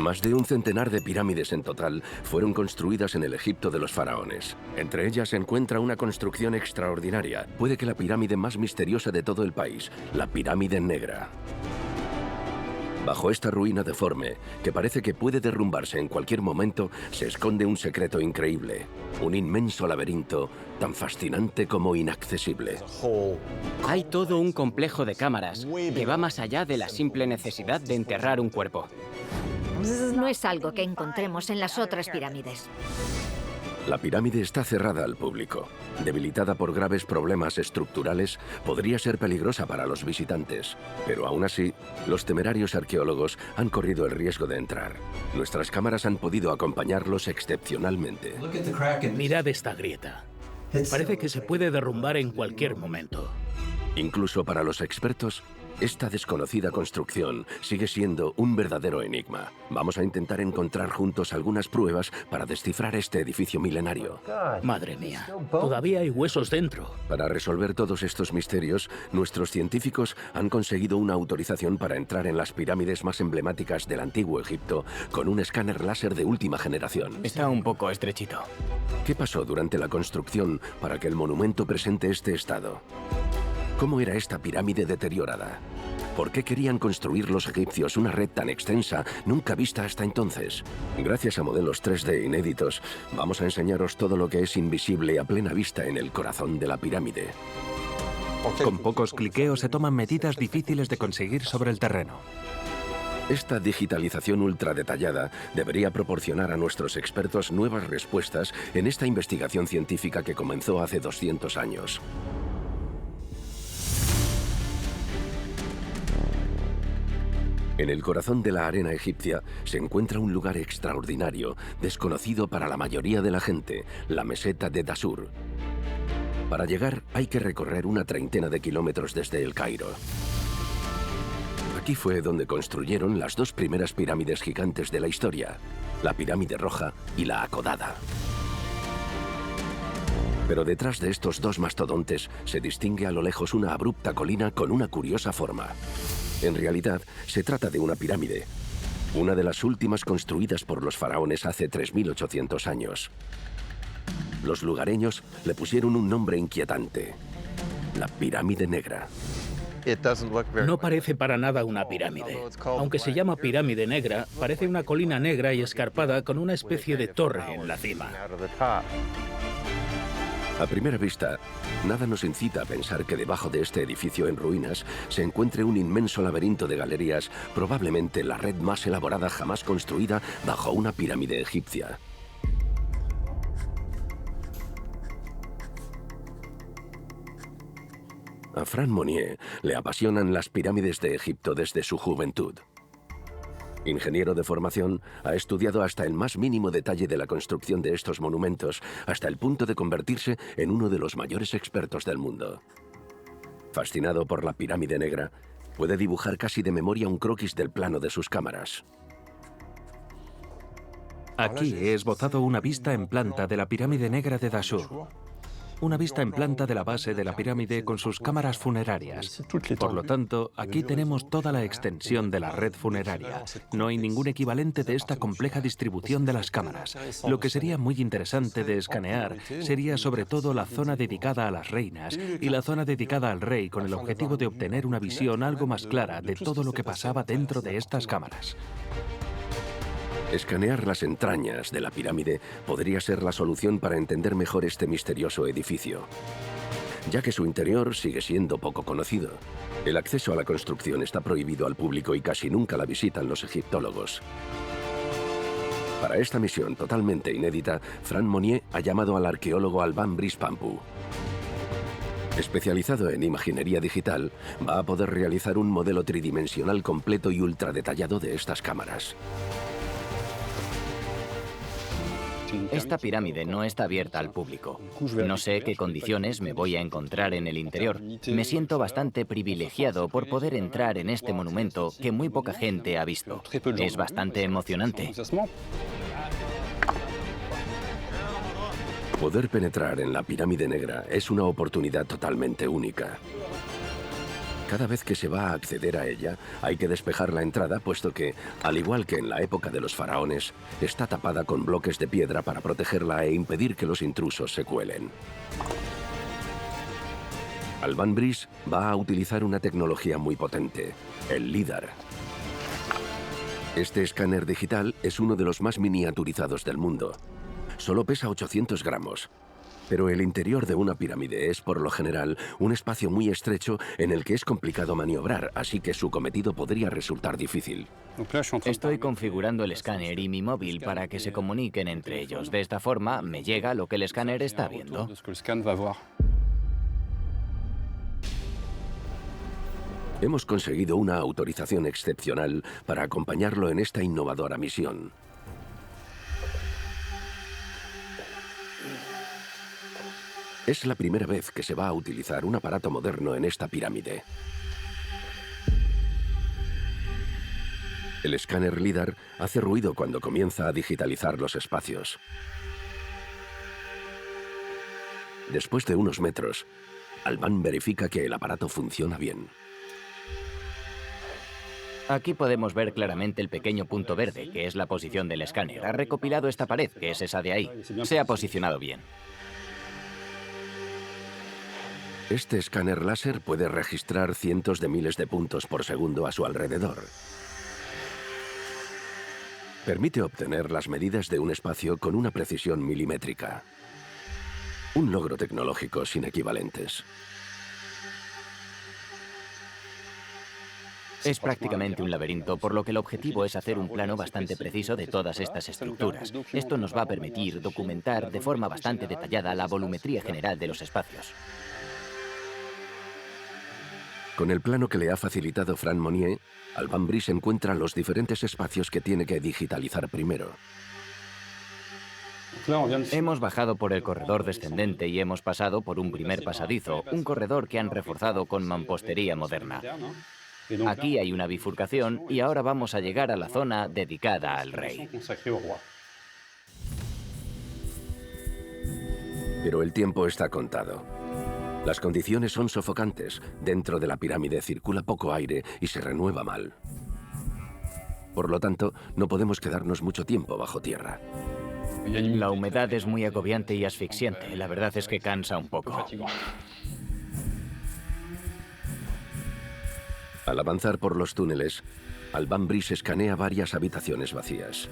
Más de un centenar de pirámides en total fueron construidas en el Egipto de los faraones. Entre ellas se encuentra una construcción extraordinaria, puede que la pirámide más misteriosa de todo el país, la Pirámide Negra. Bajo esta ruina deforme, que parece que puede derrumbarse en cualquier momento, se esconde un secreto increíble, un inmenso laberinto tan fascinante como inaccesible. Hay todo un complejo de cámaras que va más allá de la simple necesidad de enterrar un cuerpo. No es algo que encontremos en las otras pirámides. La pirámide está cerrada al público. Debilitada por graves problemas estructurales, podría ser peligrosa para los visitantes. Pero aún así, los temerarios arqueólogos han corrido el riesgo de entrar. Nuestras cámaras han podido acompañarlos excepcionalmente. Mirad esta grieta. Parece que se puede derrumbar en cualquier momento. Incluso para los expertos, esta desconocida construcción sigue siendo un verdadero enigma. Vamos a intentar encontrar juntos algunas pruebas para descifrar este edificio milenario. Madre mía, todavía hay huesos dentro. Para resolver todos estos misterios, nuestros científicos han conseguido una autorización para entrar en las pirámides más emblemáticas del antiguo Egipto con un escáner láser de última generación. Está un poco estrechito. ¿Qué pasó durante la construcción para que el monumento presente este estado? ¿Cómo era esta pirámide deteriorada? ¿Por qué querían construir los egipcios una red tan extensa, nunca vista hasta entonces? Gracias a modelos 3D inéditos, vamos a enseñaros todo lo que es invisible a plena vista en el corazón de la pirámide. Con pocos cliqueos se toman medidas difíciles de conseguir sobre el terreno. Esta digitalización ultra detallada debería proporcionar a nuestros expertos nuevas respuestas en esta investigación científica que comenzó hace 200 años. En el corazón de la arena egipcia se encuentra un lugar extraordinario, desconocido para la mayoría de la gente, la meseta de Dashur. Para llegar hay que recorrer una treintena de kilómetros desde El Cairo. Aquí fue donde construyeron las dos primeras pirámides gigantes de la historia, la Pirámide Roja y la Acodada. Pero detrás de estos dos mastodontes se distingue a lo lejos una abrupta colina con una curiosa forma. En realidad, se trata de una pirámide, una de las últimas construidas por los faraones hace 3.800 años. Los lugareños le pusieron un nombre inquietante, la Pirámide Negra. No parece para nada una pirámide. Aunque se llama Pirámide Negra, parece una colina negra y escarpada con una especie de torre en la cima. A primera vista, nada nos incita a pensar que debajo de este edificio en ruinas se encuentre un inmenso laberinto de galerías, probablemente la red más elaborada jamás construida bajo una pirámide egipcia. A Fran Monnier le apasionan las pirámides de Egipto desde su juventud. Ingeniero de formación, ha estudiado hasta el más mínimo detalle de la construcción de estos monumentos, hasta el punto de convertirse en uno de los mayores expertos del mundo. Fascinado por la Pirámide Negra, puede dibujar casi de memoria un croquis del plano de sus cámaras. Aquí he esbozado una vista en planta de la Pirámide Negra de Dashur. Una vista en planta de la base de la pirámide con sus cámaras funerarias. Por lo tanto, aquí tenemos toda la extensión de la red funeraria. No hay ningún equivalente de esta compleja distribución de las cámaras. Lo que sería muy interesante de escanear sería sobre todo la zona dedicada a las reinas y la zona dedicada al rey, con el objetivo de obtener una visión algo más clara de todo lo que pasaba dentro de estas cámaras. Escanear las entrañas de la pirámide podría ser la solución para entender mejor este misterioso edificio, ya que su interior sigue siendo poco conocido. El acceso a la construcción está prohibido al público y casi nunca la visitan los egiptólogos. Para esta misión totalmente inédita, Fran Monnier ha llamado al arqueólogo Alban Brice Pampou. Especializado en imaginería digital, va a poder realizar un modelo tridimensional completo y ultra detallado de estas cámaras. Esta pirámide no está abierta al público. No sé qué condiciones me voy a encontrar en el interior. Me siento bastante privilegiado por poder entrar en este monumento que muy poca gente ha visto. Es bastante emocionante. Poder penetrar en la Pirámide Negra es una oportunidad totalmente única. Cada vez que se va a acceder a ella, hay que despejar la entrada, puesto que, al igual que en la época de los faraones, está tapada con bloques de piedra para protegerla e impedir que los intrusos se cuelen. Alban Brice va a utilizar una tecnología muy potente, el LIDAR. Este escáner digital es uno de los más miniaturizados del mundo. Solo pesa 800 gramos. Pero el interior de una pirámide es, por lo general, un espacio muy estrecho en el que es complicado maniobrar, así que su cometido podría resultar difícil. Estoy configurando el escáner y mi móvil para que se comuniquen entre ellos. De esta forma, me llega lo que el escáner está viendo. Hemos conseguido una autorización excepcional para acompañarlo en esta innovadora misión. Es la primera vez que se va a utilizar un aparato moderno en esta pirámide. El escáner LIDAR hace ruido cuando comienza a digitalizar los espacios. Después de unos metros, Alban verifica que el aparato funciona bien. Aquí podemos ver claramente el pequeño punto verde, que es la posición del escáner. Ha recopilado esta pared, que es esa de ahí. Se ha posicionado bien. Este escáner láser puede registrar cientos de miles de puntos por segundo a su alrededor. Permite obtener las medidas de un espacio con una precisión milimétrica. Un logro tecnológico sin equivalentes. Es prácticamente un laberinto, por lo que el objetivo es hacer un plano bastante preciso de todas estas estructuras. Esto nos va a permitir documentar de forma bastante detallada la volumetría general de los espacios. Con el plano que le ha facilitado Franck Monnier, Alban Brice encuentra los diferentes espacios que tiene que digitalizar primero. Hemos bajado por el corredor descendente y hemos pasado por un primer pasadizo, un corredor que han reforzado con mampostería moderna. Aquí hay una bifurcación y ahora vamos a llegar a la zona dedicada al rey. Pero el tiempo está contado. Las condiciones son sofocantes. Dentro de la pirámide circula poco aire y se renueva mal. Por lo tanto, no podemos quedarnos mucho tiempo bajo tierra. La humedad es muy agobiante y asfixiante. La verdad es que cansa un poco. Al avanzar por los túneles, Alban Brice escanea varias habitaciones vacías.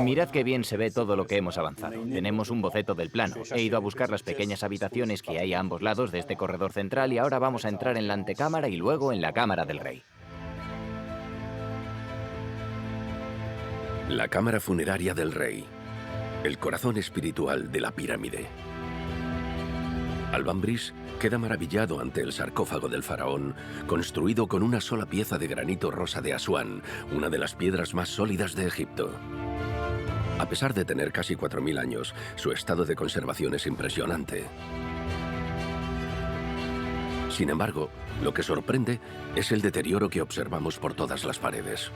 Mirad qué bien se ve todo lo que hemos avanzado. Tenemos un boceto del plano. He ido a buscar las pequeñas habitaciones que hay a ambos lados de este corredor central y ahora vamos a entrar en la antecámara y luego en la cámara del rey. La cámara funeraria del rey. El corazón espiritual de la pirámide. Alban Brice queda maravillado ante el sarcófago del faraón, construido con una sola pieza de granito rosa de Asuán, una de las piedras más sólidas de Egipto. A pesar de tener casi 4000 años, su estado de conservación es impresionante. Sin embargo, lo que sorprende es el deterioro que observamos por todas las paredes.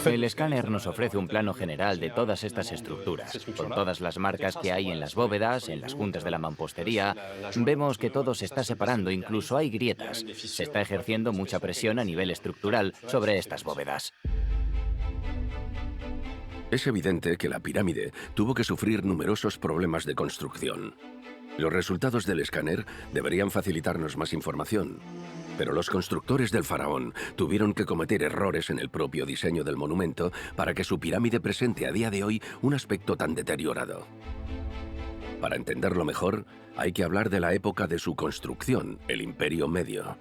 El escáner nos ofrece un plano general de todas estas estructuras, con todas las marcas que hay en las bóvedas, en las juntas de la mampostería. Vemos que todo se está separando, incluso hay grietas. Se está ejerciendo mucha presión a nivel estructural sobre estas bóvedas. Es evidente que la pirámide tuvo que sufrir numerosos problemas de construcción. Los resultados del escáner deberían facilitarnos más información, pero los constructores del faraón tuvieron que cometer errores en el propio diseño del monumento para que su pirámide presente a día de hoy un aspecto tan deteriorado. Para entenderlo mejor, hay que hablar de la época de su construcción, el Imperio Medio.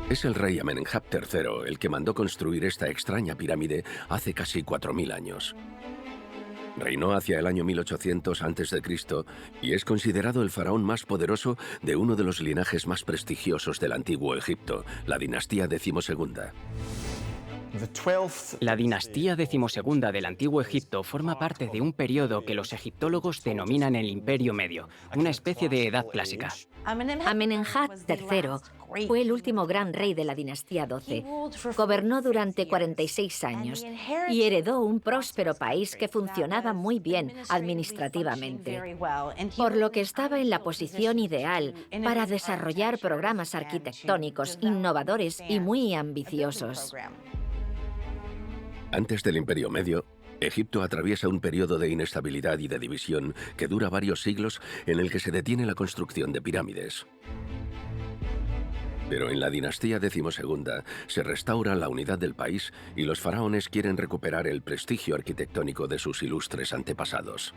Es el rey Amenemhat III el que mandó construir esta extraña pirámide hace casi 4000 años. Reinó hacia el año 1800 a.C. y es considerado el faraón más poderoso de uno de los linajes más prestigiosos del antiguo Egipto, la dinastía XII. La dinastía XII del Antiguo Egipto forma parte de un periodo que los egiptólogos denominan el Imperio Medio, una especie de edad clásica. Amenemhat III fue el último gran rey de la dinastía XII. Gobernó durante 46 años y heredó un próspero país que funcionaba muy bien administrativamente, por lo que estaba en la posición ideal para desarrollar programas arquitectónicos innovadores y muy ambiciosos. Antes del Imperio Medio, Egipto atraviesa un periodo de inestabilidad y de división que dura varios siglos en el que se detiene la construcción de pirámides. Pero en la dinastía XII se restaura la unidad del país y los faraones quieren recuperar el prestigio arquitectónico de sus ilustres antepasados.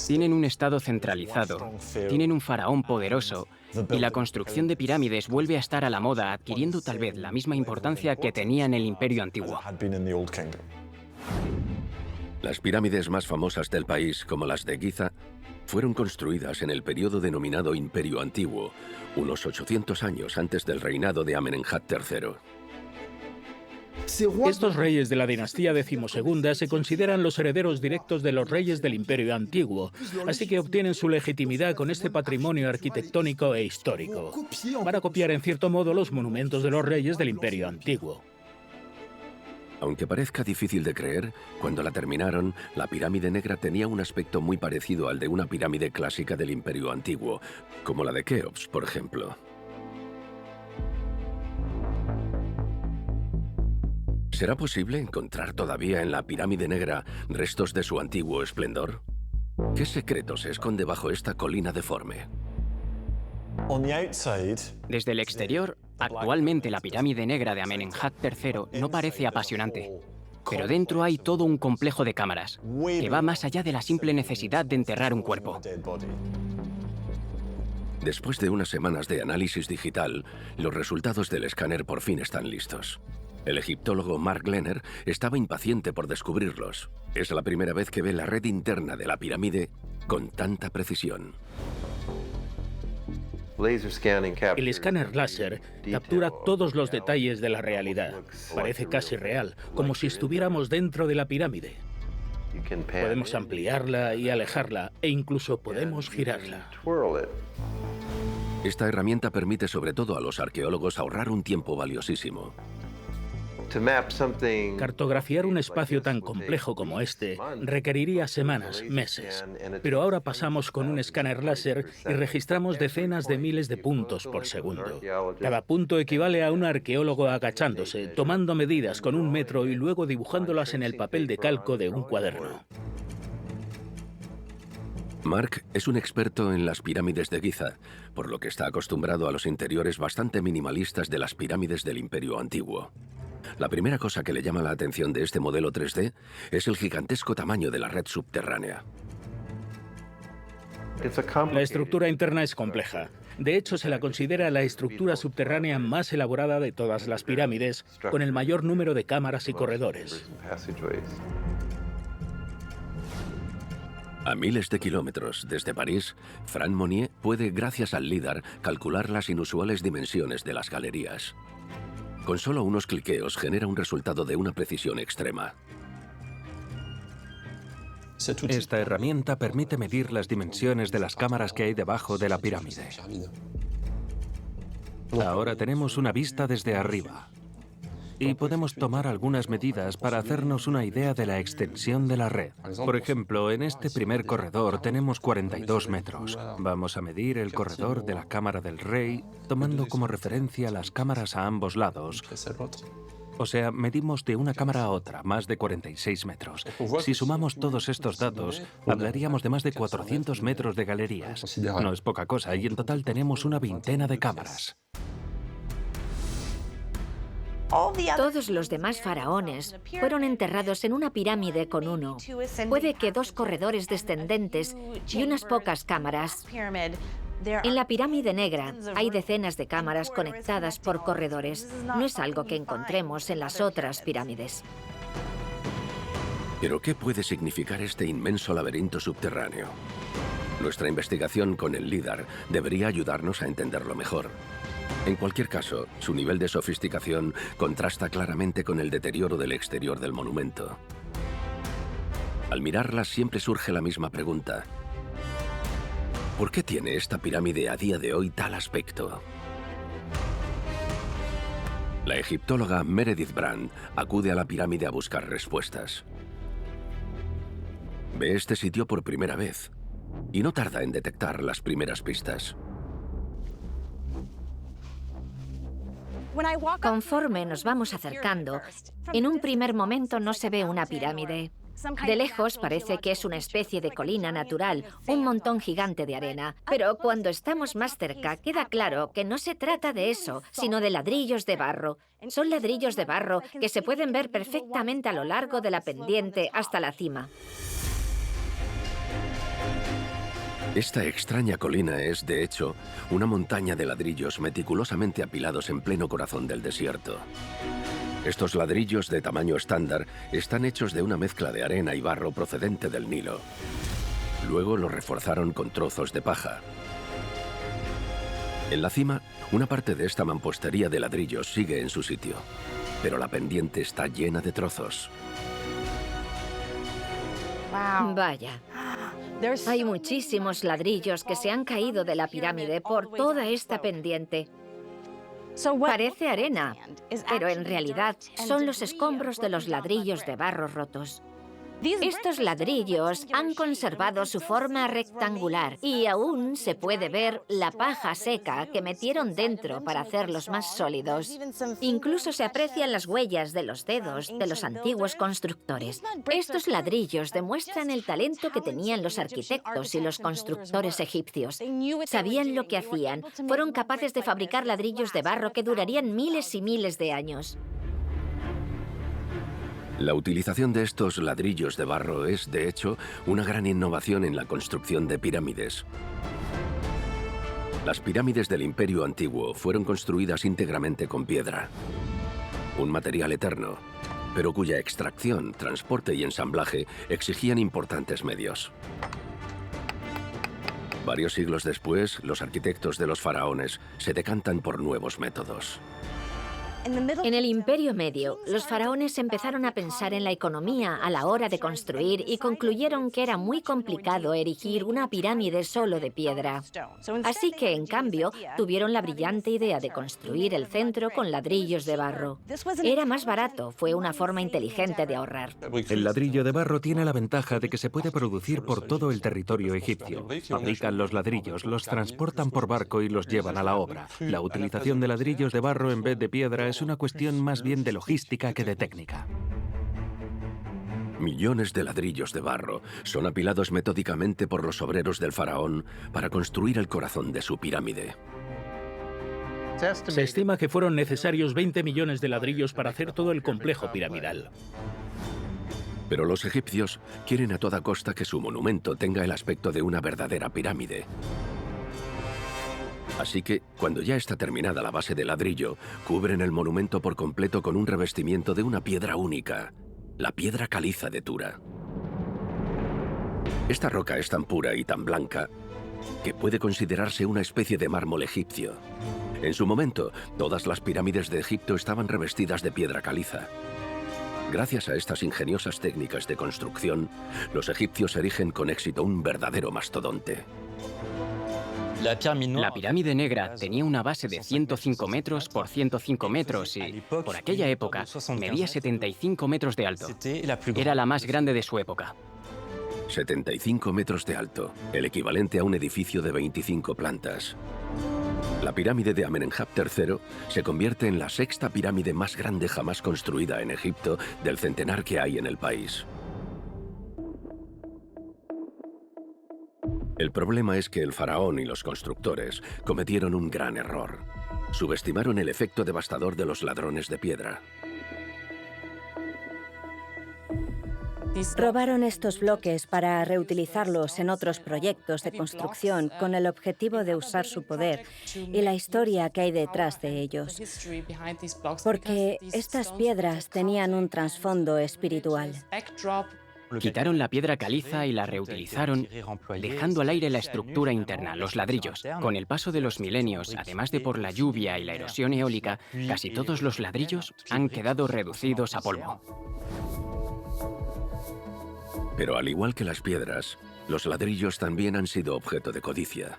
Tienen un estado centralizado, tienen un faraón poderoso y la construcción de pirámides vuelve a estar a la moda, adquiriendo tal vez la misma importancia que tenía en el Imperio Antiguo. Las pirámides más famosas del país, como las de Giza, fueron construidas en el periodo denominado Imperio Antiguo, unos 800 años antes del reinado de Amenemhat III. Estos reyes de la dinastía XII se consideran los herederos directos de los reyes del Imperio Antiguo, así que obtienen su legitimidad con este patrimonio arquitectónico e histórico. Van a copiar en cierto modo los monumentos de los reyes del Imperio Antiguo. Aunque parezca difícil de creer, cuando la terminaron, la pirámide negra tenía un aspecto muy parecido al de una pirámide clásica del Imperio Antiguo, como la de Keops, por ejemplo. ¿Será posible encontrar todavía en la pirámide negra restos de su antiguo esplendor? ¿Qué secreto se esconde bajo esta colina deforme? Desde el exterior, actualmente la pirámide negra de Amenemhat III no parece apasionante. Pero dentro hay todo un complejo de cámaras, que va más allá de la simple necesidad de enterrar un cuerpo. Después de unas semanas de análisis digital, los resultados del escáner por fin están listos. El egiptólogo Mark Lehner estaba impaciente por descubrirlos. Es la primera vez que ve la red interna de la pirámide con tanta precisión. El escáner láser captura todos los detalles de la realidad. Parece casi real, como si estuviéramos dentro de la pirámide. Podemos ampliarla y alejarla, e incluso podemos girarla. Esta herramienta permite sobre todo a los arqueólogos ahorrar un tiempo valiosísimo. Cartografiar un espacio tan complejo como este requeriría semanas, meses. Pero ahora pasamos con un escáner láser y registramos decenas de miles de puntos por segundo. Cada punto equivale a un arqueólogo agachándose, tomando medidas con un metro y luego dibujándolas en el papel de calco de un cuaderno. Mark es un experto en las pirámides de Giza, por lo que está acostumbrado a los interiores bastante minimalistas de las pirámides del Imperio Antiguo. La primera cosa que le llama la atención de este modelo 3D es el gigantesco tamaño de la red subterránea. La estructura interna es compleja. De hecho, se la considera la estructura subterránea más elaborada de todas las pirámides, con el mayor número de cámaras y corredores. A miles de kilómetros desde París, Franck Monnier puede, gracias al LIDAR, calcular las inusuales dimensiones de las galerías. Con solo unos cliqueos genera un resultado de una precisión extrema. Esta herramienta permite medir las dimensiones de las cámaras que hay debajo de la pirámide. Ahora tenemos una vista desde arriba y podemos tomar algunas medidas para hacernos una idea de la extensión de la red. Por ejemplo, en este primer corredor tenemos 42 metros. Vamos a medir el corredor de la cámara del rey, tomando como referencia las cámaras a ambos lados. O sea, medimos de una cámara a otra, más de 46 metros. Si sumamos todos estos datos, hablaríamos de más de 400 metros de galerías. No es poca cosa, y en total tenemos una veintena de cámaras. Todos los demás faraones fueron enterrados en una pirámide con uno. Puede que 2 corredores descendentes y unas pocas cámaras. En la pirámide negra hay decenas de cámaras conectadas por corredores. No es algo que encontremos en las otras pirámides. ¿Pero qué puede significar este inmenso laberinto subterráneo? Nuestra investigación con el LIDAR debería ayudarnos a entenderlo mejor. En cualquier caso, su nivel de sofisticación contrasta claramente con el deterioro del exterior del monumento. Al mirarlas siempre surge la misma pregunta. ¿Por qué tiene esta pirámide a día de hoy tal aspecto? La egiptóloga Meredith Brand acude a la pirámide a buscar respuestas. Ve este sitio por primera vez y no tarda en detectar las primeras pistas. Conforme nos vamos acercando, en un primer momento no se ve una pirámide. De lejos parece que es una especie de colina natural, un montón gigante de arena. Pero cuando estamos más cerca, queda claro que no se trata de eso, sino de ladrillos de barro. Son ladrillos de barro que se pueden ver perfectamente a lo largo de la pendiente hasta la cima. Esta extraña colina es, de hecho, una montaña de ladrillos meticulosamente apilados en pleno corazón del desierto. Estos ladrillos de tamaño estándar están hechos de una mezcla de arena y barro procedente del Nilo. Luego los reforzaron con trozos de paja. En la cima, una parte de esta mampostería de ladrillos sigue en su sitio, pero la pendiente está llena de trozos. Vaya. Hay muchísimos ladrillos que se han caído de la pirámide por toda esta pendiente. Parece arena, pero en realidad son los escombros de los ladrillos de barro rotos. Estos ladrillos han conservado su forma rectangular y aún se puede ver la paja seca que metieron dentro para hacerlos más sólidos. Incluso se aprecian las huellas de los dedos de los antiguos constructores. Estos ladrillos demuestran el talento que tenían los arquitectos y los constructores egipcios. Sabían lo que hacían. Fueron capaces de fabricar ladrillos de barro que durarían miles y miles de años. La utilización de estos ladrillos de barro es, de hecho, una gran innovación en la construcción de pirámides. Las pirámides del Imperio Antiguo fueron construidas íntegramente con piedra, un material eterno, pero cuya extracción, transporte y ensamblaje exigían importantes medios. Varios siglos después, los arquitectos de los faraones se decantan por nuevos métodos. En el Imperio Medio, los faraones empezaron a pensar en la economía a la hora de construir y concluyeron que era muy complicado erigir una pirámide solo de piedra. Así que, en cambio, tuvieron la brillante idea de construir el centro con ladrillos de barro. Era más barato, fue una forma inteligente de ahorrar. El ladrillo de barro tiene la ventaja de que se puede producir por todo el territorio egipcio. Fabrican los ladrillos, los transportan por barco y los llevan a la obra. La utilización de ladrillos de barro en vez de piedra es una cuestión más bien de logística que de técnica. Millones de ladrillos de barro son apilados metódicamente por los obreros del faraón para construir el corazón de su pirámide. Se estima que fueron necesarios 20 millones de ladrillos para hacer todo el complejo piramidal. Pero los egipcios quieren a toda costa que su monumento tenga el aspecto de una verdadera pirámide. Así que, cuando ya está terminada la base de ladrillo, cubren el monumento por completo con un revestimiento de una piedra única, la piedra caliza de Tura. Esta roca es tan pura y tan blanca que puede considerarse una especie de mármol egipcio. En su momento, todas las pirámides de Egipto estaban revestidas de piedra caliza. Gracias a estas ingeniosas técnicas de construcción, los egipcios erigen con éxito un verdadero mastodonte. La pirámide negra tenía una base de 105 metros por 105 metros y, por aquella época, medía 75 metros de alto. Era la más grande de su época. 75 metros de alto, el equivalente a un edificio de 25 plantas. La pirámide de Amenemhat III se convierte en la sexta pirámide más grande jamás construida en Egipto del centenar que hay en el país. El problema es que el faraón y los constructores cometieron un gran error. Subestimaron el efecto devastador de los ladrones de piedra. Robaron estos bloques para reutilizarlos en otros proyectos de construcción con el objetivo de usar su poder y la historia que hay detrás de ellos. Porque estas piedras tenían un trasfondo espiritual. Quitaron la piedra caliza y la reutilizaron, dejando al aire la estructura interna, los ladrillos. Con el paso de los milenios, además de por la lluvia y la erosión eólica, casi todos los ladrillos han quedado reducidos a polvo. Pero al igual que las piedras, los ladrillos también han sido objeto de codicia.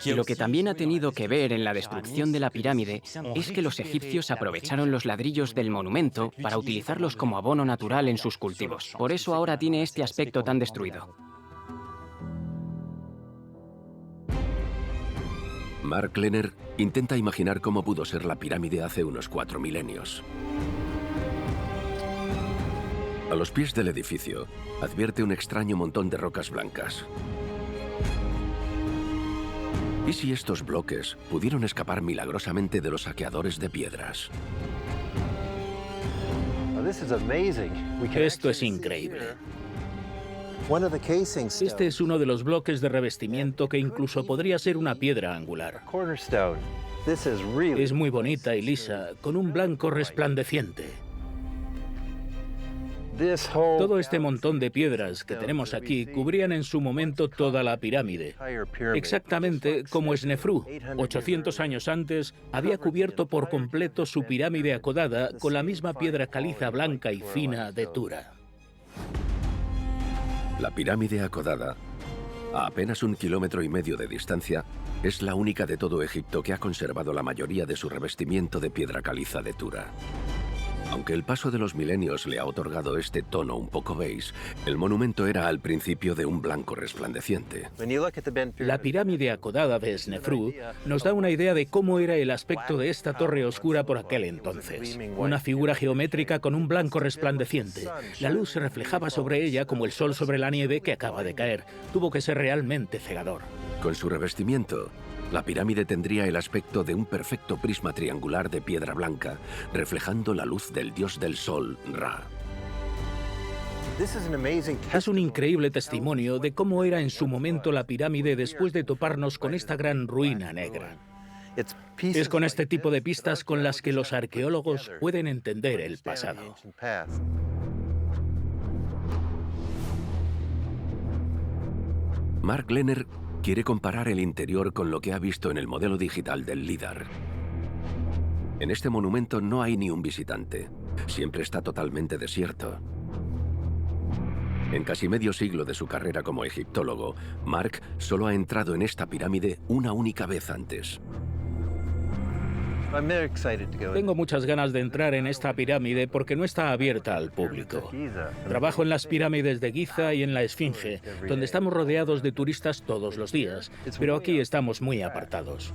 Lo que también ha tenido que ver en la destrucción de la pirámide es que los egipcios aprovecharon los ladrillos del monumento para utilizarlos como abono natural en sus cultivos. Por eso ahora tiene este aspecto tan destruido. Mark Lehner intenta imaginar cómo pudo ser la pirámide hace unos 4 milenios. A los pies del edificio, advierte un extraño montón de rocas blancas. ¿Y si estos bloques pudieron escapar milagrosamente de los saqueadores de piedras? Esto es increíble. Este es uno de los bloques de revestimiento que incluso podría ser una piedra angular. Es muy bonita y lisa, con un blanco resplandeciente. Todo este montón de piedras que tenemos aquí cubrían en su momento toda la pirámide, exactamente como Snefru, 800 años antes, había cubierto por completo su pirámide acodada con la misma piedra caliza blanca y fina de Tura. La pirámide acodada, a apenas 1,5 kilómetros de distancia, es la única de todo Egipto que ha conservado la mayoría de su revestimiento de piedra caliza de Tura. Aunque el paso de los milenios le ha otorgado este tono un poco beige, el monumento era al principio de un blanco resplandeciente. La pirámide acodada de Snefru nos da una idea de cómo era el aspecto de esta torre oscura por aquel entonces. Una figura geométrica con un blanco resplandeciente. La luz se reflejaba sobre ella como el sol sobre la nieve que acaba de caer. Tuvo que ser realmente cegador. Con su revestimiento, la pirámide tendría el aspecto de un perfecto prisma triangular de piedra blanca, reflejando la luz del dios del sol, Ra. Es un increíble testimonio de cómo era en su momento la pirámide después de toparnos con esta gran ruina negra. Es con este tipo de pistas con las que los arqueólogos pueden entender el pasado. Mark Lehner quiere comparar el interior con lo que ha visto en el modelo digital del LIDAR. En este monumento no hay ni un visitante. Siempre está totalmente desierto. En casi medio siglo de su carrera como egiptólogo, Mark solo ha entrado en esta pirámide una única vez antes. Tengo muchas ganas de entrar en esta pirámide porque no está abierta al público. Trabajo en las pirámides de Giza y en la Esfinge, donde estamos rodeados de turistas todos los días, pero aquí estamos muy apartados.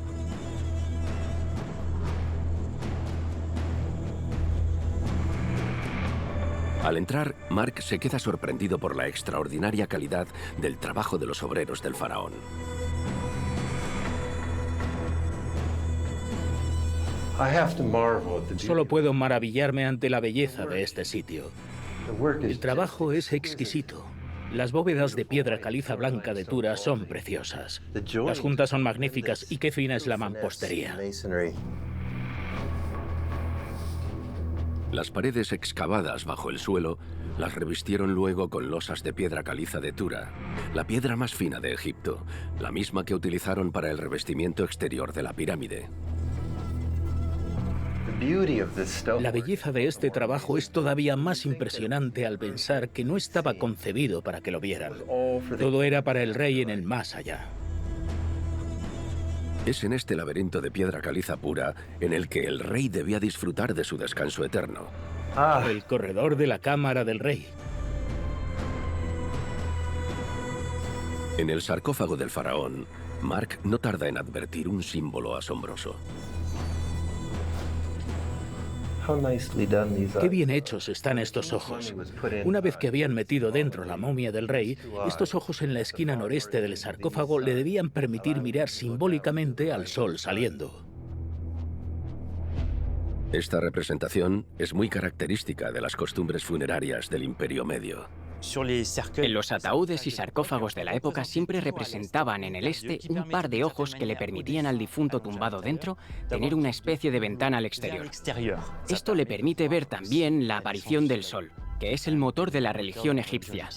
Al entrar, Mark se queda sorprendido por la extraordinaria calidad del trabajo de los obreros del faraón. Solo puedo maravillarme ante la belleza de este sitio. El trabajo es exquisito. Las bóvedas de piedra caliza blanca de Tura son preciosas. Las juntas son magníficas y qué fina es la mampostería. Las paredes excavadas bajo el suelo las revistieron luego con losas de piedra caliza de Tura, la piedra más fina de Egipto, la misma que utilizaron para el revestimiento exterior de la pirámide. La belleza de este trabajo es todavía más impresionante al pensar que no estaba concebido para que lo vieran. Todo era para el rey en el más allá. Es en este laberinto de piedra caliza pura en el que el rey debía disfrutar de su descanso eterno. El corredor de la cámara del rey. En el sarcófago del faraón, Mark no tarda en advertir un símbolo asombroso. Qué bien hechos están estos ojos. Una vez que habían metido dentro la momia del rey, estos ojos en la esquina noreste del sarcófago le debían permitir mirar simbólicamente al sol saliendo. Esta representación es muy característica de las costumbres funerarias del Imperio Medio. En los ataúdes y sarcófagos de la época siempre representaban en el este un par de ojos que le permitían al difunto tumbado dentro tener una especie de ventana al exterior. Esto le permite ver también la aparición del sol. que es el motor de la religión egipcia.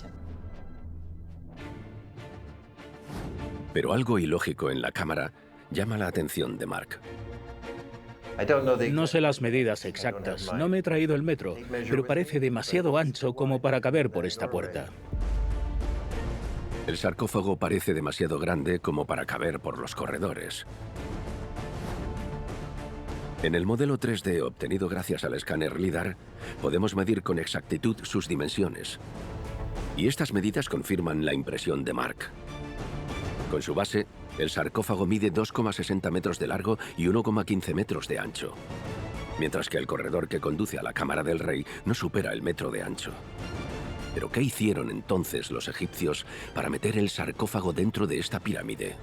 Pero algo ilógico en la cámara llama la atención de Mark. No sé las medidas exactas, no me he traído el metro, pero parece demasiado ancho como para caber por esta puerta. El sarcófago parece demasiado grande como para caber por los corredores. En el modelo 3D obtenido gracias al escáner LiDAR, podemos medir con exactitud sus dimensiones. Y estas medidas confirman la impresión de Mark. Con su base, el sarcófago mide 2,60 metros de largo y 1,15 metros de ancho, mientras que el corredor que conduce a la cámara del rey no supera el metro de ancho. ¿Pero qué hicieron entonces los egipcios para meter el sarcófago dentro de esta pirámide?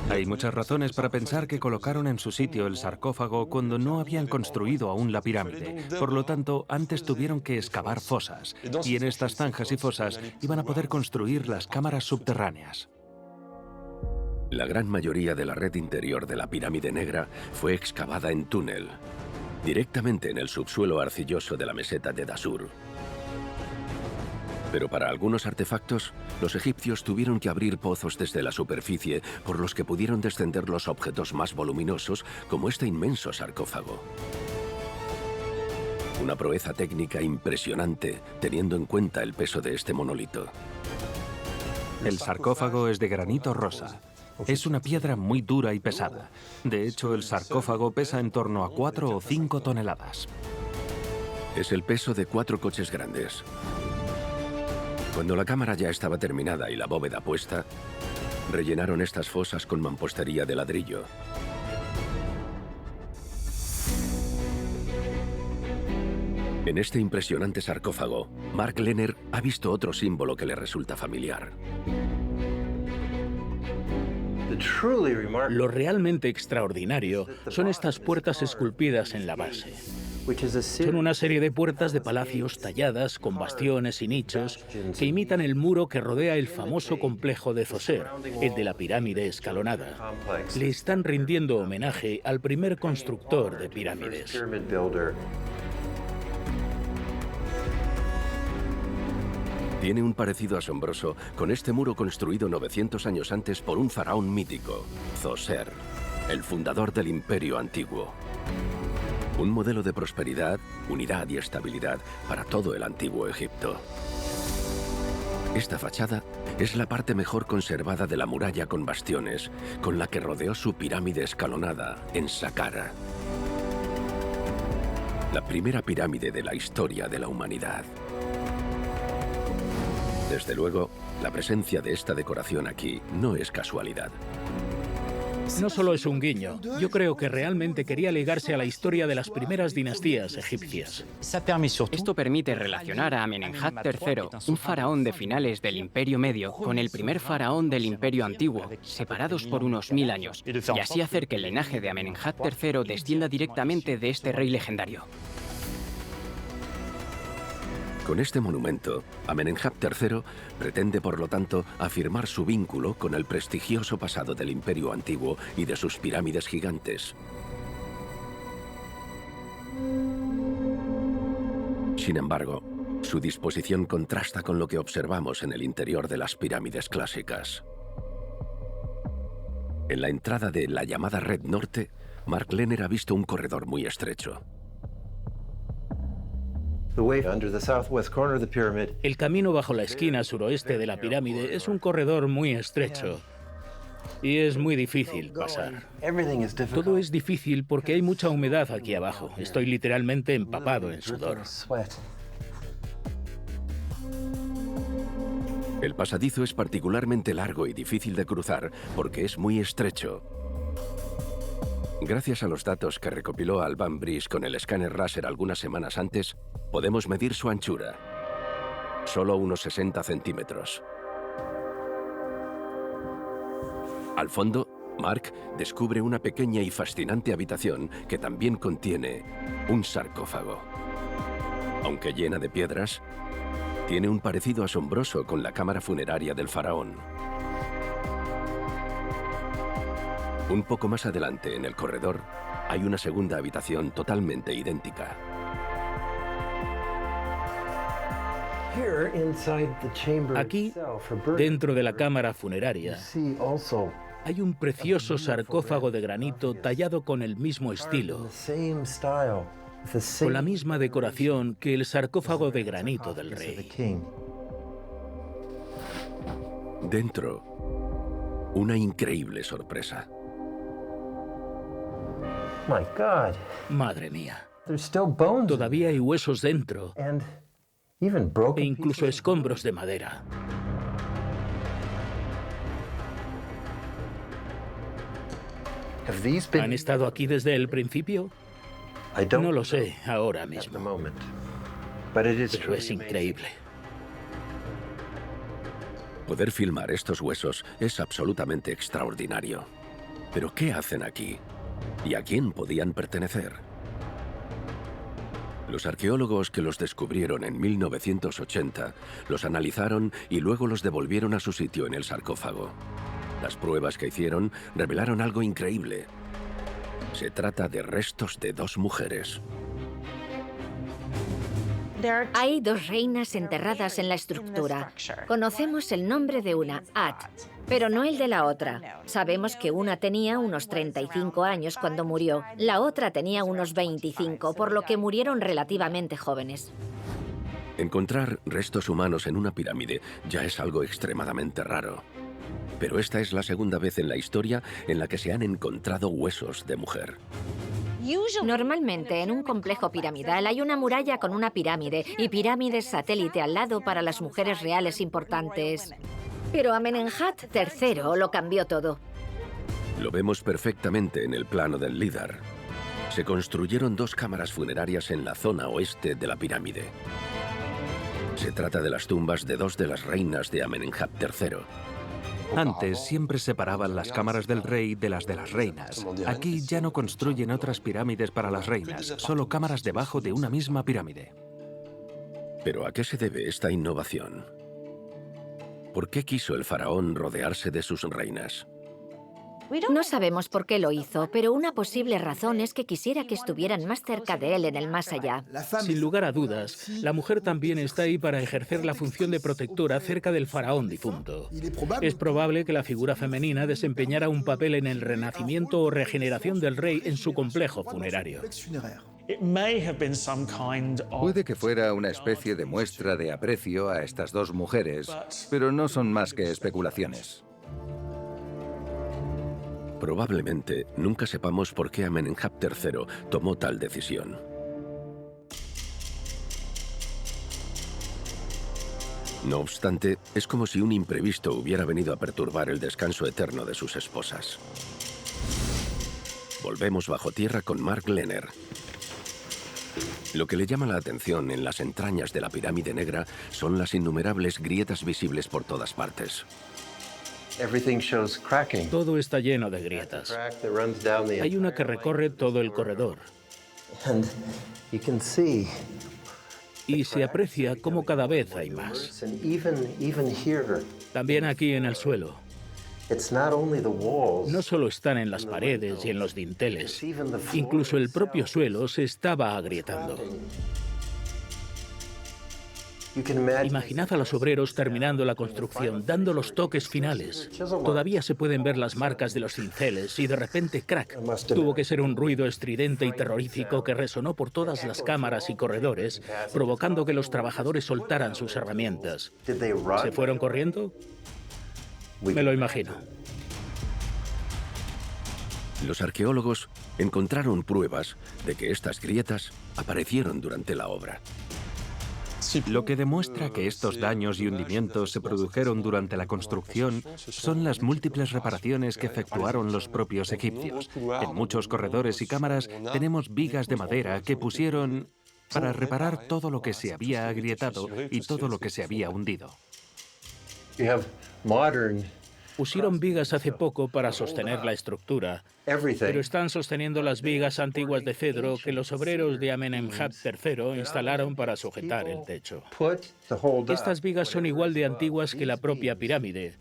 Hay muchas razones para pensar que colocaron en su sitio el sarcófago cuando no habían construido aún la pirámide. Por lo tanto, antes tuvieron que excavar fosas, y en estas zanjas y fosas iban a poder construir las cámaras subterráneas. La gran mayoría de la red interior de la pirámide negra fue excavada en túnel, directamente en el subsuelo arcilloso de la meseta de Dashur. Pero para algunos artefactos, los egipcios tuvieron que abrir pozos desde la superficie por los que pudieron descender los objetos más voluminosos, como este inmenso sarcófago. Una proeza técnica impresionante, teniendo en cuenta el peso de este monolito. El sarcófago es de granito rosa. Es una piedra muy dura y pesada. De hecho, el sarcófago pesa en torno a 4 o 5 toneladas. Es el peso de 4 coches grandes. Cuando la cámara ya estaba terminada y la bóveda puesta, rellenaron estas fosas con mampostería de ladrillo. En este impresionante sarcófago, Mark Lehner ha visto otro símbolo que le resulta familiar. Lo realmente extraordinario son estas puertas esculpidas en la base. Son una serie de puertas de palacios talladas con bastiones y nichos que imitan el muro que rodea el famoso complejo de Zoser, el de la pirámide escalonada. Le están rindiendo homenaje al primer constructor de pirámides. Tiene un parecido asombroso con este muro construido 900 años antes por un faraón mítico, Zoser, el fundador del Imperio Antiguo. Un modelo de prosperidad, unidad y estabilidad para todo el antiguo Egipto. Esta fachada es la parte mejor conservada de la muralla con bastiones, con la que rodeó su pirámide escalonada en Saqqara. La primera pirámide de la historia de la humanidad. Desde luego, la presencia de esta decoración aquí no es casualidad. No solo es un guiño, yo creo que realmente quería ligarse a la historia de las primeras dinastías egipcias. Esto permite relacionar a Amenemhat III, un faraón de finales del Imperio Medio, con el primer faraón del Imperio Antiguo, separados por unos 1000 años, y así hacer que el linaje de Amenemhat III descienda directamente de este rey legendario. Con este monumento, Amenemhat III pretende, por lo tanto, afirmar su vínculo con el prestigioso pasado del Imperio Antiguo y de sus pirámides gigantes. Sin embargo, su disposición contrasta con lo que observamos en el interior de las pirámides clásicas. En la entrada de la llamada Red Norte, Mark Lehner ha visto un corredor muy estrecho. El camino bajo la esquina suroeste de la pirámide es un corredor muy estrecho y es muy difícil pasar. Todo es difícil porque hay mucha humedad aquí abajo. Estoy literalmente empapado en sudor. El pasadizo es particularmente largo y difícil de cruzar porque es muy estrecho. Gracias a los datos que recopiló Alban Brice con el escáner láser algunas semanas antes, podemos medir su anchura. Solo unos 60 centímetros. Al fondo, Mark descubre una pequeña y fascinante habitación que también contiene un sarcófago. Aunque llena de piedras, tiene un parecido asombroso con la cámara funeraria del faraón. Un poco más adelante, en el corredor, hay una segunda habitación totalmente idéntica. Aquí, dentro de la cámara funeraria, hay un precioso sarcófago de granito tallado con el mismo estilo, con la misma decoración que el sarcófago de granito del rey. Dentro, una increíble sorpresa. Madre mía. Todavía hay huesos dentro e incluso escombros de madera. ¿Han estado aquí desde el principio? No lo sé ahora mismo, pero es increíble. Poder filmar estos huesos es absolutamente extraordinario. ¿Pero qué hacen aquí? ¿Y a quién podían pertenecer? Los arqueólogos que los descubrieron en 1980 los analizaron y luego los devolvieron a su sitio en el sarcófago. Las pruebas que hicieron revelaron algo increíble. Se trata de restos de dos mujeres. Hay dos reinas enterradas en la estructura. Conocemos el nombre de una, At, pero no el de la otra. Sabemos que una tenía unos 35 años cuando murió, la otra tenía unos 25, por lo que murieron relativamente jóvenes. Encontrar restos humanos en una pirámide ya es algo extremadamente raro. Pero esta es la segunda vez en la historia en la que se han encontrado huesos de mujer. Normalmente en un complejo piramidal hay una muralla con una pirámide y pirámides satélite al lado para las mujeres reales importantes. Pero Amenemhat III lo cambió todo. Lo vemos perfectamente en el plano del LIDAR. Se construyeron dos cámaras funerarias en la zona oeste de la pirámide. Se trata de las tumbas de dos de las reinas de Amenemhat III. Antes siempre separaban las cámaras del rey de las reinas. Aquí ya no construyen otras pirámides para las reinas, solo cámaras debajo de una misma pirámide. ¿Pero a qué se debe esta innovación? ¿Por qué quiso el faraón rodearse de sus reinas? No sabemos por qué lo hizo, pero una posible razón es que quisiera que estuvieran más cerca de él en el más allá. Sin lugar a dudas, la mujer también está ahí para ejercer la función de protectora cerca del faraón difunto. Es probable que la figura femenina desempeñara un papel en el renacimiento o regeneración del rey en su complejo funerario. Puede que fuera una especie de muestra de aprecio a estas dos mujeres, pero no son más que especulaciones. Probablemente nunca sepamos por qué Amenemhat III tomó tal decisión. No obstante, es como si un imprevisto hubiera venido a perturbar el descanso eterno de sus esposas. Volvemos bajo tierra con Mark Lehner. Lo que le llama la atención en las entrañas de la pirámide negra son las innumerables grietas visibles por todas partes. Todo está lleno de grietas. Hay una que recorre todo el corredor. Y se aprecia cómo cada vez hay más. También aquí en el suelo. No solo están en las paredes y en los dinteles, incluso el propio suelo se estaba agrietando. Imaginad a los obreros terminando la construcción, dando los toques finales. Todavía se pueden ver las marcas de los cinceles y de repente, ¡crack! Tuvo que ser un ruido estridente y terrorífico que resonó por todas las cámaras y corredores, provocando que los trabajadores soltaran sus herramientas. ¿Se fueron corriendo? Me lo imagino. Los arqueólogos encontraron pruebas de que estas grietas aparecieron durante la obra. Lo que demuestra que estos daños y hundimientos se produjeron durante la construcción son las múltiples reparaciones que efectuaron los propios egipcios. En muchos corredores y cámaras tenemos vigas de madera que pusieron para reparar todo lo que se había agrietado y todo lo que se había hundido. Pusieron vigas hace poco para sostener la estructura, pero están sosteniendo las vigas antiguas de cedro que los obreros de Amenemhat III instalaron para sujetar el techo. Estas vigas son igual de antiguas que la propia pirámide,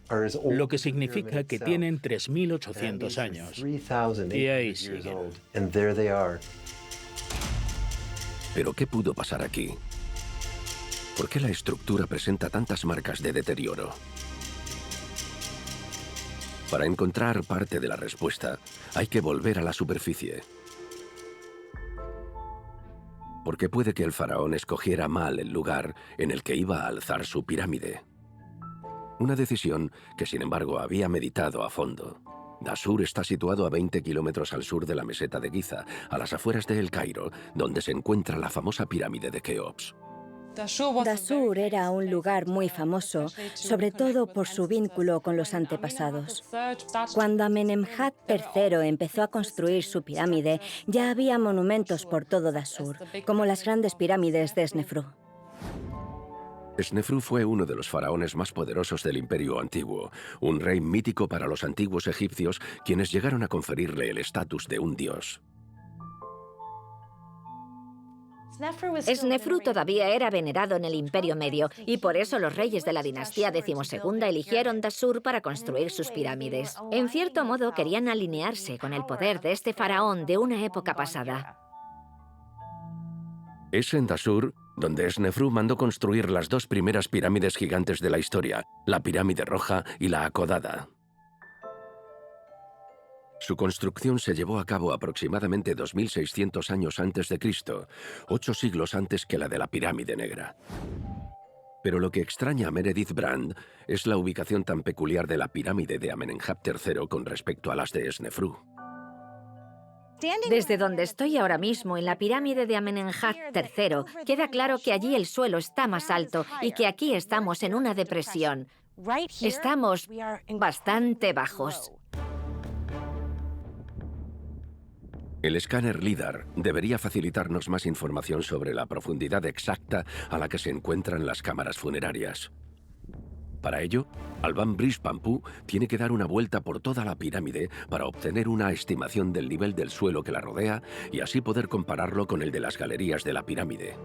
lo que significa que tienen 3.800 años. Y ahí siguen. ¿Pero qué pudo pasar aquí? ¿Por qué la estructura presenta tantas marcas de deterioro? Para encontrar parte de la respuesta, hay que volver a la superficie. Porque puede que el faraón escogiera mal el lugar en el que iba a alzar su pirámide. Una decisión que, sin embargo, había meditado a fondo. Dashur está situado a 20 kilómetros al sur de la meseta de Giza, a las afueras de El Cairo, donde se encuentra la famosa pirámide de Keops. Dashur era un lugar muy famoso, sobre todo por su vínculo con los antepasados. Cuando Amenemhat III empezó a construir su pirámide, ya había monumentos por todo Dashur, como las grandes pirámides de Snefru. Snefru fue uno de los faraones más poderosos del Imperio Antiguo, un rey mítico para los antiguos egipcios, quienes llegaron a conferirle el estatus de un dios. Snefru todavía era venerado en el Imperio Medio y por eso los reyes de la dinastía XII eligieron Dashur para construir sus pirámides. En cierto modo querían alinearse con el poder de este faraón de una época pasada. Es en Dashur donde Snefru mandó construir las dos primeras pirámides gigantes de la historia, la Pirámide Roja y la Acodada. Su construcción se llevó a cabo aproximadamente 2600 años antes de Cristo, 8 siglos antes que la de la Pirámide Negra. Pero lo que extraña a Meredith Brand es la ubicación tan peculiar de la pirámide de Amenemhat III con respecto a las de Snefru. Desde donde estoy ahora mismo, en la pirámide de Amenemhat III, queda claro que allí el suelo está más alto y que aquí estamos en una depresión. Estamos bastante bajos. El escáner LIDAR debería facilitarnos más información sobre la profundidad exacta a la que se encuentran las cámaras funerarias. Para ello, Alban Brice Pampou tiene que dar una vuelta por toda la pirámide para obtener una estimación del nivel del suelo que la rodea y así poder compararlo con el de las galerías de la pirámide.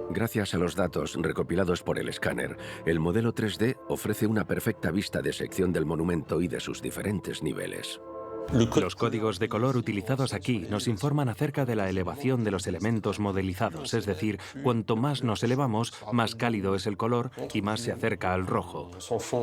Gracias a los datos recopilados por el escáner, el modelo 3D ofrece una perfecta vista de sección del monumento y de sus diferentes niveles. Los códigos de color utilizados aquí nos informan acerca de la elevación de los elementos modelizados, es decir, cuanto más nos elevamos, más cálido es el color y más se acerca al rojo.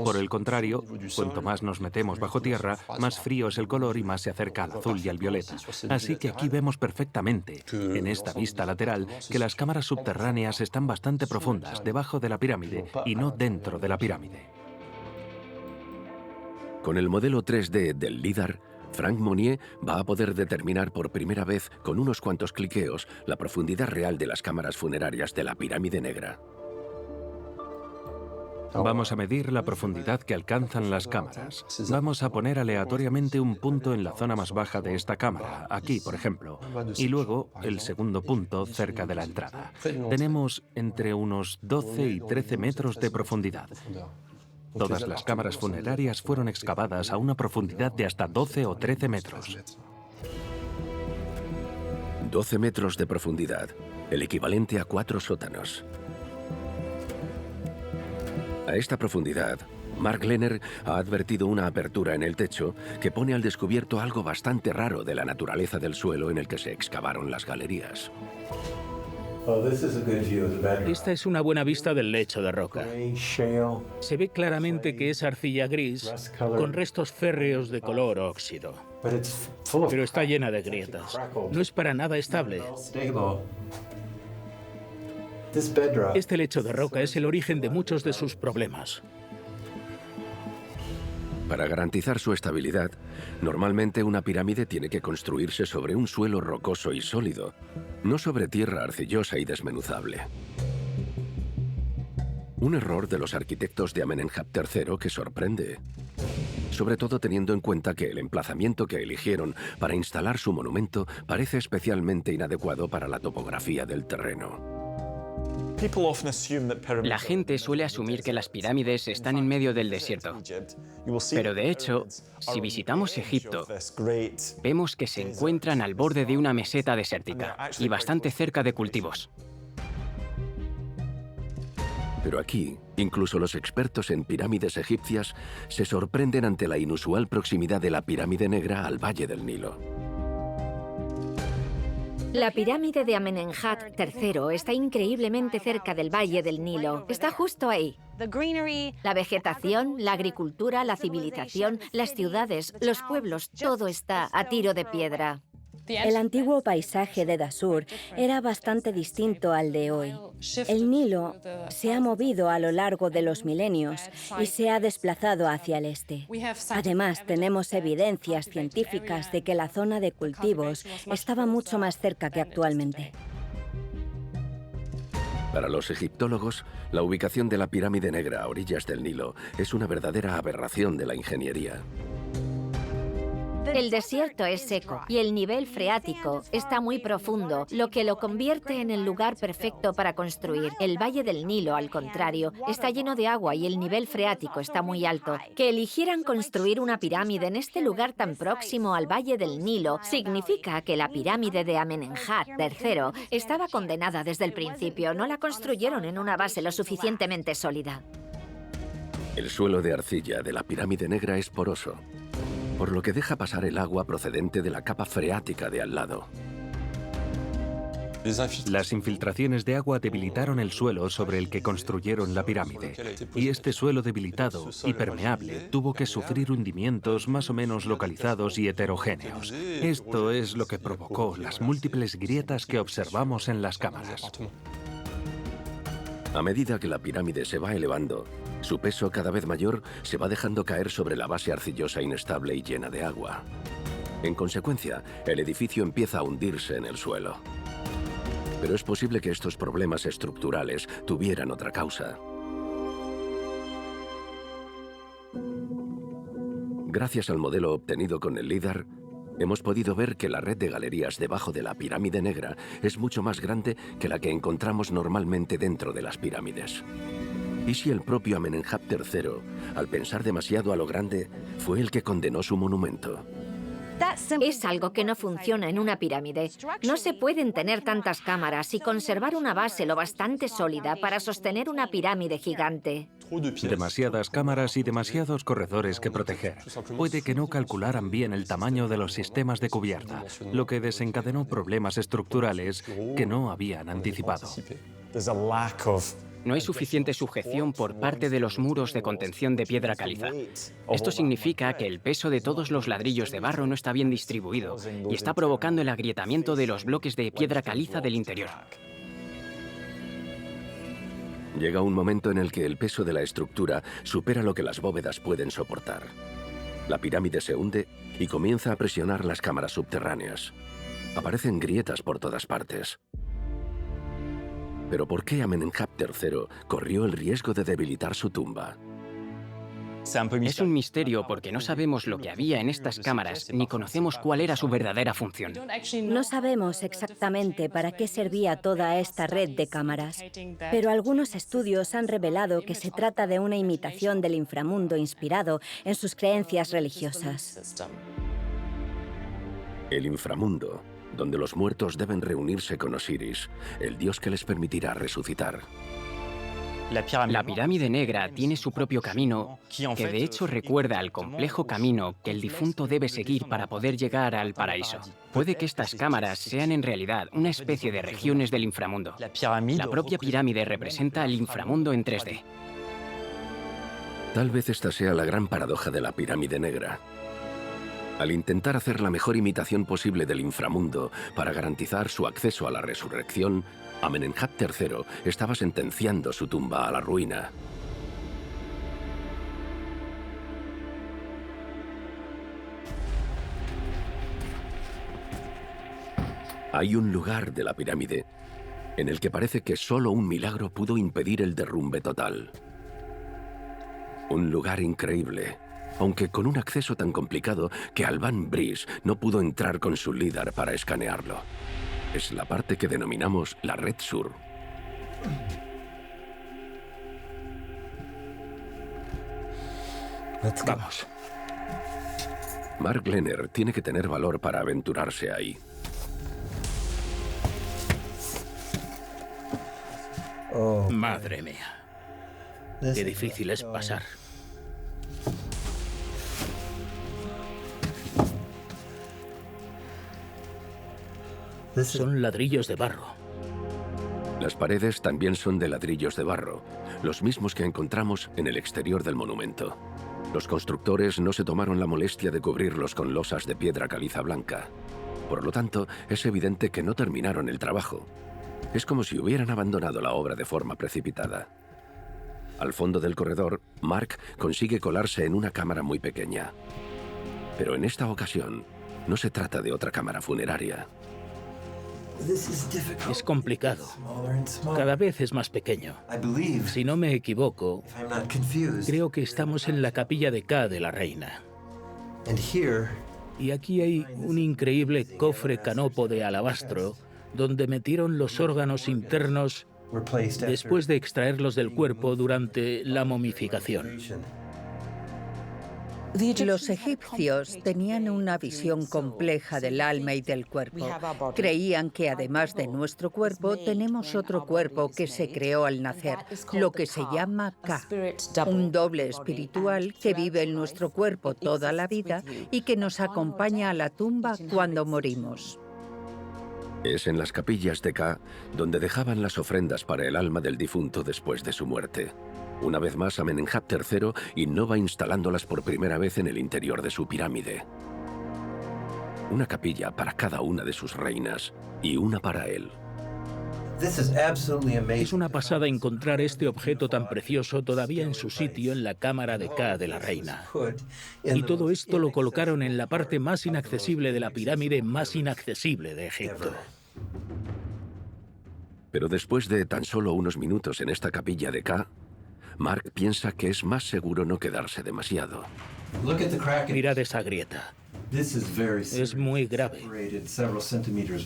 Por el contrario, cuanto más nos metemos bajo tierra, más frío es el color y más se acerca al azul y al violeta. Así que aquí vemos perfectamente, en esta vista lateral, que las cámaras subterráneas están bastante profundas, debajo de la pirámide y no dentro de la pirámide. Con el modelo 3D del LIDAR, Frank Monnier va a poder determinar por primera vez, con unos cuantos cliqueos, la profundidad real de las cámaras funerarias de la Pirámide Negra. Vamos a medir la profundidad que alcanzan las cámaras. Vamos a poner aleatoriamente un punto en la zona más baja de esta cámara, aquí, por ejemplo, y luego el segundo punto cerca de la entrada. Tenemos entre unos 12 y 13 metros de profundidad. Todas las cámaras funerarias fueron excavadas a una profundidad de hasta 12 o 13 metros. 12 metros de profundidad, el equivalente a 4 sótanos. A esta profundidad, Mark Lehner ha advertido una apertura en el techo que pone al descubierto algo bastante raro de la naturaleza del suelo en el que se excavaron las galerías. Esta es una buena vista del lecho de roca. Se ve claramente que es arcilla gris con restos férreos de color óxido. Pero está llena de grietas. No es para nada estable. Este lecho de roca es el origen de muchos de sus problemas. Para garantizar su estabilidad, normalmente una pirámide tiene que construirse sobre un suelo rocoso y sólido, no sobre tierra arcillosa y desmenuzable. Un error de los arquitectos de Amenemhat III que sorprende, sobre todo teniendo en cuenta que el emplazamiento que eligieron para instalar su monumento parece especialmente inadecuado para la topografía del terreno. La gente suele asumir que las pirámides están en medio del desierto. Pero de hecho, si visitamos Egipto, vemos que se encuentran al borde de una meseta desértica y bastante cerca de cultivos. Pero aquí, incluso los expertos en pirámides egipcias se sorprenden ante la inusual proximidad de la Pirámide Negra al Valle del Nilo. La pirámide de Amenemhat III está increíblemente cerca del Valle del Nilo. Está justo ahí. La vegetación, la agricultura, la civilización, las ciudades, los pueblos, todo está a tiro de piedra. El antiguo paisaje de Dashur era bastante distinto al de hoy. El Nilo se ha movido a lo largo de los milenios y se ha desplazado hacia el este. Además, tenemos evidencias científicas de que la zona de cultivos estaba mucho más cerca que actualmente. Para los egiptólogos, la ubicación de la pirámide negra a orillas del Nilo es una verdadera aberración de la ingeniería. El desierto es seco y el nivel freático está muy profundo, lo que lo convierte en el lugar perfecto para construir. El Valle del Nilo, al contrario, está lleno de agua y el nivel freático está muy alto. Que eligieran construir una pirámide en este lugar tan próximo al Valle del Nilo significa que la pirámide de Amenemhat III estaba condenada desde el principio. No la construyeron en una base lo suficientemente sólida. El suelo de arcilla de la pirámide negra es poroso, por lo que deja pasar el agua procedente de la capa freática de al lado. Las infiltraciones de agua debilitaron el suelo sobre el que construyeron la pirámide, y este suelo debilitado y permeable tuvo que sufrir hundimientos más o menos localizados y heterogéneos. Esto es lo que provocó las múltiples grietas que observamos en las cámaras. A medida que la pirámide se va elevando, su peso cada vez mayor se va dejando caer sobre la base arcillosa inestable y llena de agua. En consecuencia, el edificio empieza a hundirse en el suelo. Pero es posible que estos problemas estructurales tuvieran otra causa. Gracias al modelo obtenido con el LIDAR, hemos podido ver que la red de galerías debajo de la pirámide negra es mucho más grande que la que encontramos normalmente dentro de las pirámides. ¿Y si el propio Amenemhat III, al pensar demasiado a lo grande, fue el que condenó su monumento? Es algo que no funciona en una pirámide. No se pueden tener tantas cámaras y conservar una base lo bastante sólida para sostener una pirámide gigante. Demasiadas cámaras y demasiados corredores que proteger. Puede que no calcularan bien el tamaño de los sistemas de cubierta, lo que desencadenó problemas estructurales que no habían anticipado. No hay suficiente sujeción por parte de los muros de contención de piedra caliza. Esto significa que el peso de todos los ladrillos de barro no está bien distribuido y está provocando el agrietamiento de los bloques de piedra caliza del interior. Llega un momento en el que el peso de la estructura supera lo que las bóvedas pueden soportar. La pirámide se hunde y comienza a presionar las cámaras subterráneas. Aparecen grietas por todas partes. ¿Pero por qué Amenemhat III corrió el riesgo de debilitar su tumba? Es un misterio porque no sabemos lo que había en estas cámaras ni conocemos cuál era su verdadera función. No sabemos exactamente para qué servía toda esta red de cámaras, pero algunos estudios han revelado que se trata de una imitación del inframundo inspirado en sus creencias religiosas. El inframundo, donde los muertos deben reunirse con Osiris, el dios que les permitirá resucitar. La pirámide negra tiene su propio camino, que de hecho recuerda al complejo camino que el difunto debe seguir para poder llegar al paraíso. Puede que estas cámaras sean en realidad una especie de regiones del inframundo. La propia pirámide representa el inframundo en 3D. Tal vez esta sea la gran paradoja de la pirámide negra. Al intentar hacer la mejor imitación posible del inframundo para garantizar su acceso a la resurrección, Amenemhat III estaba sentenciando su tumba a la ruina. Hay un lugar de la pirámide en el que parece que solo un milagro pudo impedir el derrumbe total. Un lugar increíble, aunque con un acceso tan complicado que Alban Brice no pudo entrar con su LIDAR para escanearlo. Es la parte que denominamos la Red Sur. Vamos. Mark Lehner tiene que tener valor para aventurarse ahí. Madre mía. Qué difícil es pasar. Son ladrillos de barro. Las paredes también son de ladrillos de barro, los mismos que encontramos en el exterior del monumento. Los constructores no se tomaron la molestia de cubrirlos con losas de piedra caliza blanca. Por lo tanto, es evidente que no terminaron el trabajo. Es como si hubieran abandonado la obra de forma precipitada. Al fondo del corredor, Mark consigue colarse en una cámara muy pequeña. Pero en esta ocasión, no se trata de otra cámara funeraria. Es complicado. Cada vez es más pequeño. Si no me equivoco, creo que estamos en la capilla de Ka de la reina. Y aquí hay un increíble cofre canopo de alabastro donde metieron los órganos internos después de extraerlos del cuerpo durante la momificación. Los egipcios tenían una visión compleja del alma y del cuerpo. Creían que además de nuestro cuerpo, tenemos otro cuerpo que se creó al nacer, lo que se llama Ka, un doble espiritual que vive en nuestro cuerpo toda la vida y que nos acompaña a la tumba cuando morimos. Es en las capillas de Ka donde dejaban las ofrendas para el alma del difunto después de su muerte. Una vez más, Amenemhat III innova instalándolas por primera vez en el interior de su pirámide. Una capilla para cada una de sus reinas y una para él. Es una pasada encontrar este objeto tan precioso todavía en su sitio en la cámara de Ka de la reina. Y todo esto lo colocaron en la parte más inaccesible de la pirámide más inaccesible de Egipto. Pero después de tan solo unos minutos en esta capilla de Ka, Mark piensa que es más seguro no quedarse demasiado. Mirad esa grieta. Es muy grave.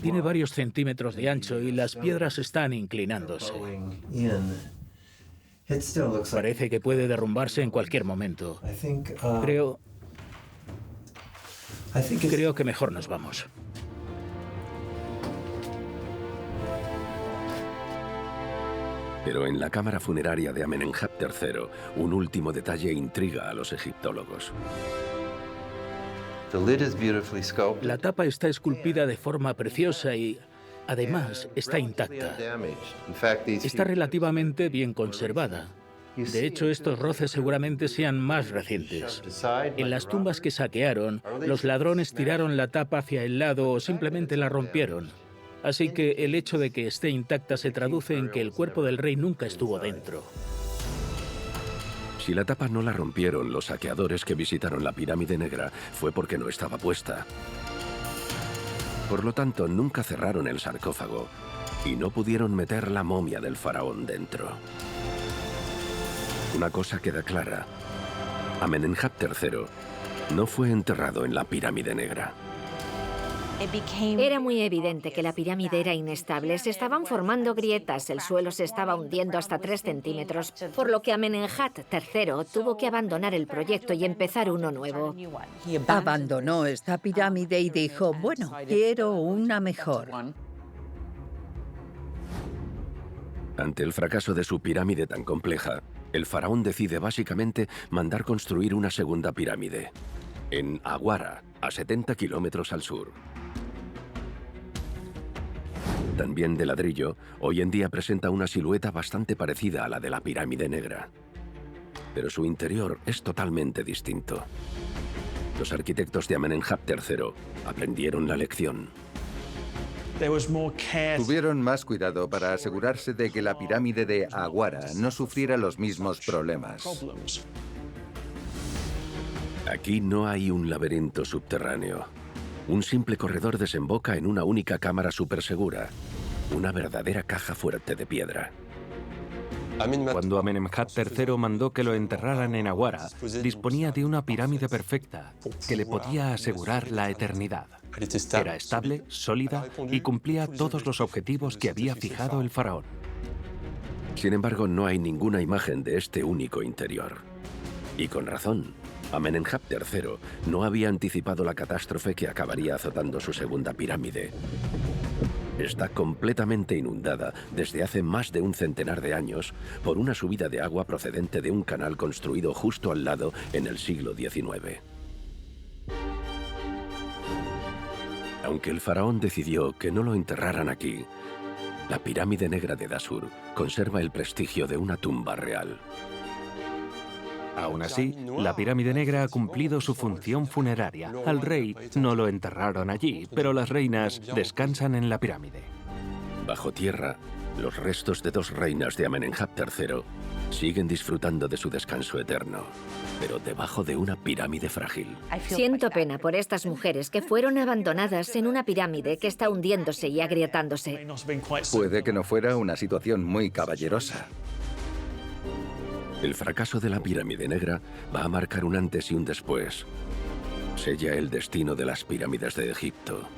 Tiene varios centímetros de ancho y las piedras están inclinándose. Parece que puede derrumbarse en cualquier momento. Creo que mejor nos vamos. Pero en la cámara funeraria de Amenemhat III, un último detalle intriga a los egiptólogos. La tapa está esculpida de forma preciosa y, además, está intacta. Está relativamente bien conservada. De hecho, estos roces seguramente sean más recientes. En las tumbas que saquearon, los ladrones tiraron la tapa hacia el lado o simplemente la rompieron. Así que el hecho de que esté intacta se traduce en que el cuerpo del rey nunca estuvo dentro. Si la tapa no la rompieron los saqueadores que visitaron la pirámide negra, fue porque no estaba puesta. Por lo tanto, nunca cerraron el sarcófago y no pudieron meter la momia del faraón dentro. Una cosa queda clara. Amenemhat III no fue enterrado en la pirámide negra. Era muy evidente que la pirámide era inestable. Se estaban formando grietas, el suelo se estaba hundiendo hasta 3 centímetros, por lo que Amenemhat III tuvo que abandonar el proyecto y empezar uno nuevo. Abandonó esta pirámide y dijo, bueno, quiero una mejor. Ante el fracaso de su pirámide tan compleja, el faraón decide básicamente mandar construir una segunda pirámide, en Aguara, a 70 kilómetros al sur. También de ladrillo, hoy en día presenta una silueta bastante parecida a la de la pirámide negra. Pero su interior es totalmente distinto. Los arquitectos de Amenemhat III aprendieron la lección. Tuvieron más cuidado para asegurarse de que la pirámide de Aguara no sufriera los mismos problemas. Aquí no hay un laberinto subterráneo. Un simple corredor desemboca en una única cámara supersegura, una verdadera caja fuerte de piedra. Cuando Amenemhat III mandó que lo enterraran en Aguara, disponía de una pirámide perfecta que le podía asegurar la eternidad. Era estable, sólida y cumplía todos los objetivos que había fijado el faraón. Sin embargo, no hay ninguna imagen de este único interior. Y con razón. Amenemhat III no había anticipado la catástrofe que acabaría azotando su segunda pirámide. Está completamente inundada desde hace más de un centenar de años por una subida de agua procedente de un canal construido justo al lado en el siglo XIX. Aunque el faraón decidió que no lo enterraran aquí, la pirámide negra de Dashur conserva el prestigio de una tumba real. Aún así, la pirámide negra ha cumplido su función funeraria. Al rey no lo enterraron allí, pero las reinas descansan en la pirámide. Bajo tierra, los restos de 2 reinas de Amenemhat III siguen disfrutando de su descanso eterno, pero debajo de una pirámide frágil. Siento pena por estas mujeres que fueron abandonadas en una pirámide que está hundiéndose y agrietándose. Puede que no fuera una situación muy caballerosa. El fracaso de la pirámide negra va a marcar un antes y un después. Sella el destino de las pirámides de Egipto.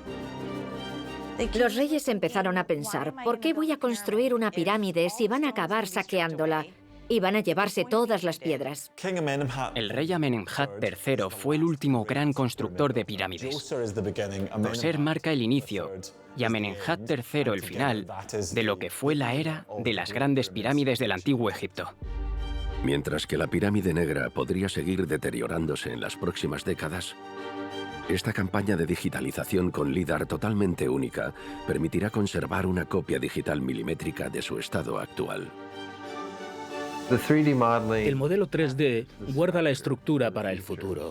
Los reyes empezaron a pensar, ¿por qué voy a construir una pirámide si van a acabar saqueándola? Y van a llevarse todas las piedras. El rey Amenemhat III fue el último gran constructor de pirámides. Djoser marca el inicio y Amenemhat III el final de lo que fue la era de las grandes pirámides del antiguo Egipto. Mientras que la pirámide negra podría seguir deteriorándose en las próximas décadas, esta campaña de digitalización con LIDAR totalmente única permitirá conservar una copia digital milimétrica de su estado actual. El modelo 3D guarda la estructura para el futuro.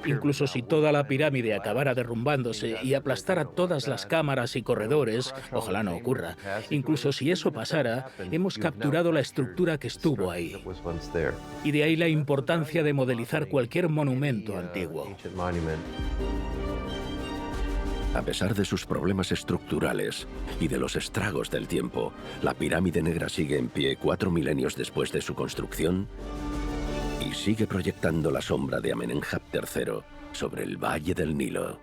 Incluso si toda la pirámide acabara derrumbándose y aplastara todas las cámaras y corredores, ojalá no ocurra, incluso si eso pasara, hemos capturado la estructura que estuvo ahí. Y de ahí la importancia de modelizar cualquier monumento antiguo. A pesar de sus problemas estructurales y de los estragos del tiempo, la pirámide negra sigue en pie 4 milenios después de su construcción y sigue proyectando la sombra de Amenemhat III sobre el Valle del Nilo.